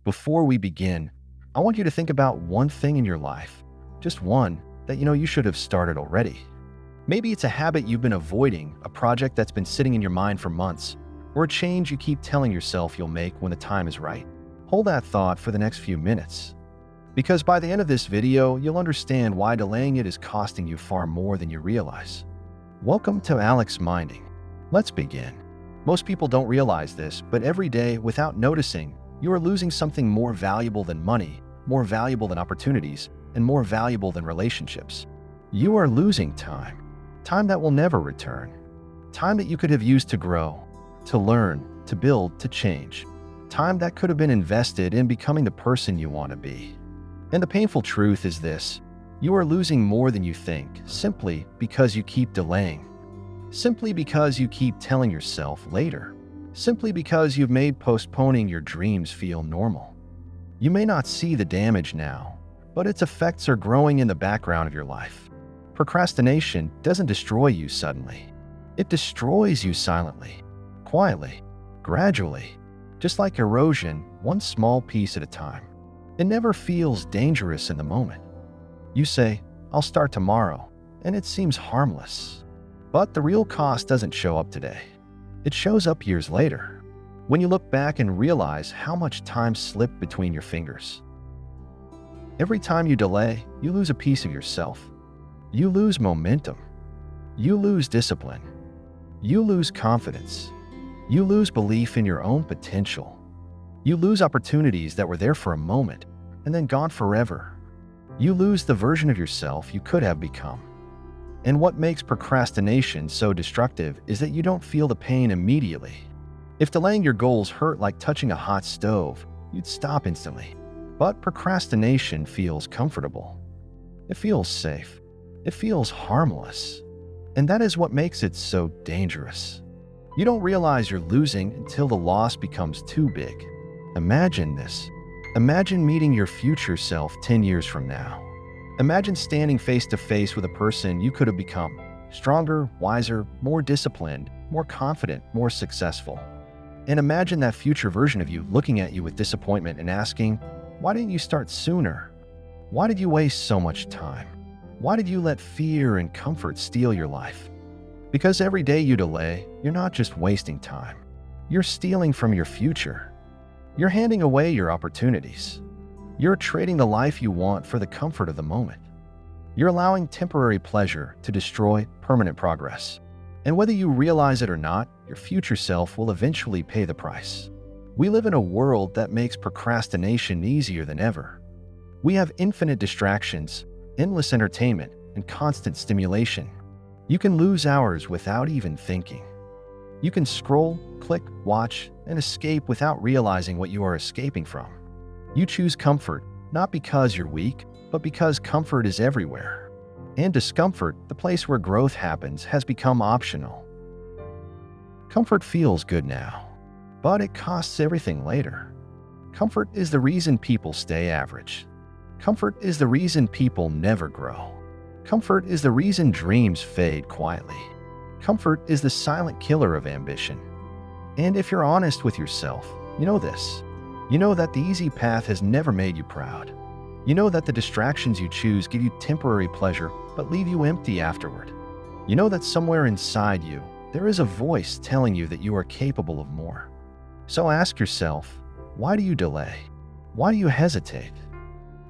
Before we begin, I want you to think about one thing in your life, just one, that you should have started already. Maybe it's a habit you've been avoiding, a project that's been sitting in your mind for months, or a change you keep telling yourself you'll make when the time is right. Hold that thought for the next few minutes, because by the end of this video, you'll understand why delaying it is costing you far more than you realize. Welcome to AlexMinding. Let's begin. Most people don't realize this, but every day, without noticing, you are losing something more valuable than money, more valuable than opportunities, and more valuable than relationships. You are losing time. Time that will never return. Time that you could have used to grow, to learn, to build, to change. Time that could have been invested in becoming the person you want to be. And the painful truth is this: you are losing more than you think, simply because you keep delaying. Simply because you keep telling yourself later. Simply because you've made postponing your dreams feel normal. You may not see the damage now, but its effects are growing in the background of your life. Procrastination doesn't destroy you suddenly. It destroys you silently, quietly, gradually, just like erosion, one small piece at a time. It never feels dangerous in the moment. You say, "I'll start tomorrow," and it seems harmless. But the real cost doesn't show up today. It shows up years later, when you look back and realize how much time slipped between your fingers. Every time you delay, you lose a piece of yourself. You lose momentum. You lose discipline. You lose confidence. You lose belief in your own potential. You lose opportunities that were there for a moment and then gone forever. You lose the version of yourself you could have become. And what makes procrastination so destructive is that you don't feel the pain immediately. If delaying your goals hurt like touching a hot stove, you'd stop instantly. But procrastination feels comfortable. It feels safe. It feels harmless. And that is what makes it so dangerous. You don't realize you're losing until the loss becomes too big. Imagine this. Imagine meeting your future self 10 years from now. Imagine standing face to face with a person you could have become. Stronger, wiser, more disciplined, more confident, more successful. And imagine that future version of you looking at you with disappointment and asking, "Why didn't you start sooner? Why did you waste so much time? Why did you let fear and comfort steal your life?" Because every day you delay, you're not just wasting time. You're stealing from your future. You're handing away your opportunities. You're trading the life you want for the comfort of the moment. You're allowing temporary pleasure to destroy permanent progress. And whether you realize it or not, your future self will eventually pay the price. We live in a world that makes procrastination easier than ever. We have infinite distractions, endless entertainment, and constant stimulation. You can lose hours without even thinking. You can scroll, click, watch, and escape without realizing what you are escaping from. You choose comfort, not because you're weak, but because comfort is everywhere. And discomfort, the place where growth happens, has become optional. Comfort feels good now, but it costs everything later. Comfort is the reason people stay average. Comfort is the reason people never grow. Comfort is the reason dreams fade quietly. Comfort is the silent killer of ambition. And if you're honest with yourself, you know this. You know that the easy path has never made you proud. You know that the distractions you choose give you temporary pleasure, but leave you empty afterward. You know that somewhere inside you, there is a voice telling you that you are capable of more. So ask yourself, why do you delay? Why do you hesitate?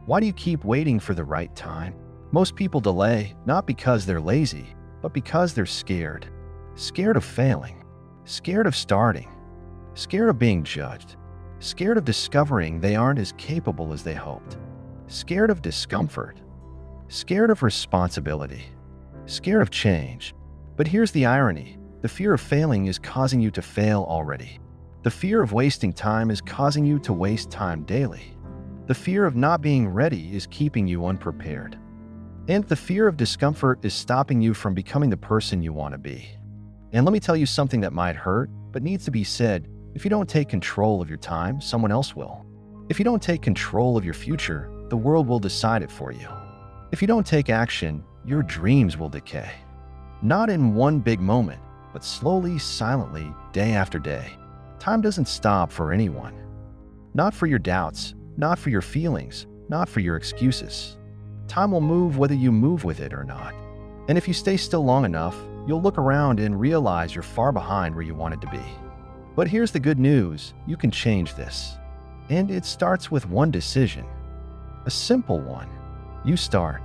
Why do you keep waiting for the right time? Most people delay not because they're lazy, but because they're scared. Scared of failing. Scared of starting. Scared of being judged. Scared of discovering they aren't as capable as they hoped. Scared of discomfort. Scared of responsibility. Scared of change. But here's the irony. The fear of failing is causing you to fail already. The fear of wasting time is causing you to waste time daily. The fear of not being ready is keeping you unprepared. And the fear of discomfort is stopping you from becoming the person you want to be. And let me tell you something that might hurt, but needs to be said. If you don't take control of your time, someone else will. If you don't take control of your future, the world will decide it for you. If you don't take action, your dreams will decay. Not in one big moment, but slowly, silently, day after day. Time doesn't stop for anyone. Not for your doubts, not for your feelings, not for your excuses. Time will move whether you move with it or not. And if you stay still long enough, you'll look around and realize you're far behind where you wanted to be. But here's the good news, you can change this. And it starts with one decision. A simple one. You start,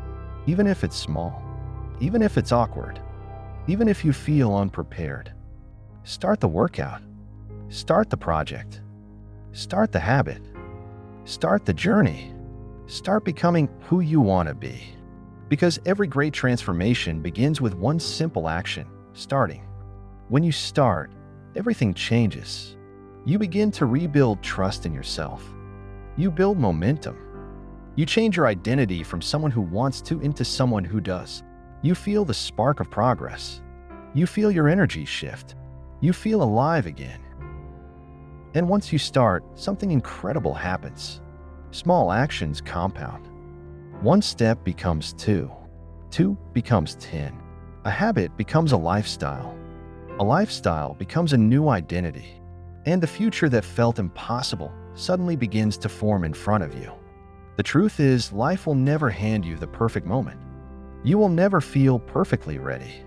even if it's small, even if it's awkward, even if you feel unprepared. Start the workout. Start the project. Start the habit. Start the journey. Start becoming who you want to be. Because every great transformation begins with one simple action, starting. When you start, everything changes. You begin to rebuild trust in yourself. You build momentum. You change your identity from someone who wants to into someone who does. You feel the spark of progress. You feel your energy shift. You feel alive again. And once you start, something incredible happens. Small actions compound. One step becomes 2. 2 becomes 10. A habit becomes a lifestyle. A lifestyle becomes a new identity. And the future that felt impossible suddenly begins to form in front of you. The truth is, life will never hand you the perfect moment. You will never feel perfectly ready.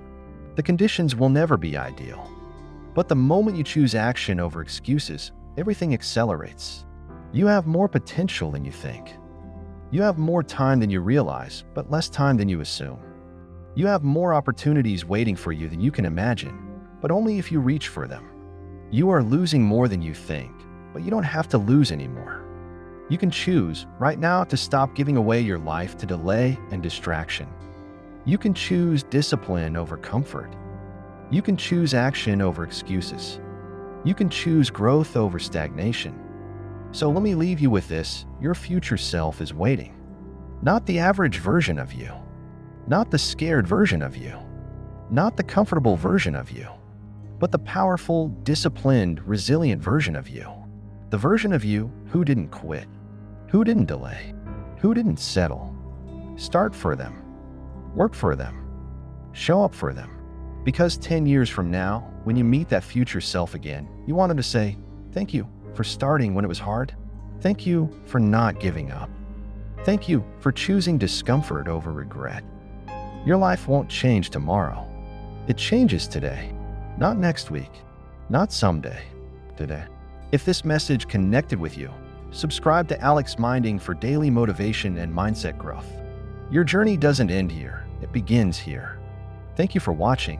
The conditions will never be ideal. But the moment you choose action over excuses, everything accelerates. You have more potential than you think. You have more time than you realize, but less time than you assume. You have more opportunities waiting for you than you can imagine, but only if you reach for them. You are losing more than you think, but you don't have to lose anymore. You can choose right now to stop giving away your life to delay and distraction. You can choose discipline over comfort. You can choose action over excuses. You can choose growth over stagnation. So let me leave you with this. Your future self is waiting. Not the average version of you. Not the scared version of you. Not the comfortable version of you. But the powerful, disciplined, resilient version of you. The version of you who didn't quit. Who didn't delay. Who didn't settle. Start for them. Work for them. Show up for them. Because 10 years from now, when you meet that future self again, you want them to say, "Thank you for starting when it was hard. Thank you for not giving up. Thank you for choosing discomfort over regret." Your life won't change tomorrow. It changes today. Not next week. Not someday. Today. If this message connected with you, subscribe to AlexMinding for daily motivation and mindset growth. Your journey doesn't end here. It begins here. Thank you for watching.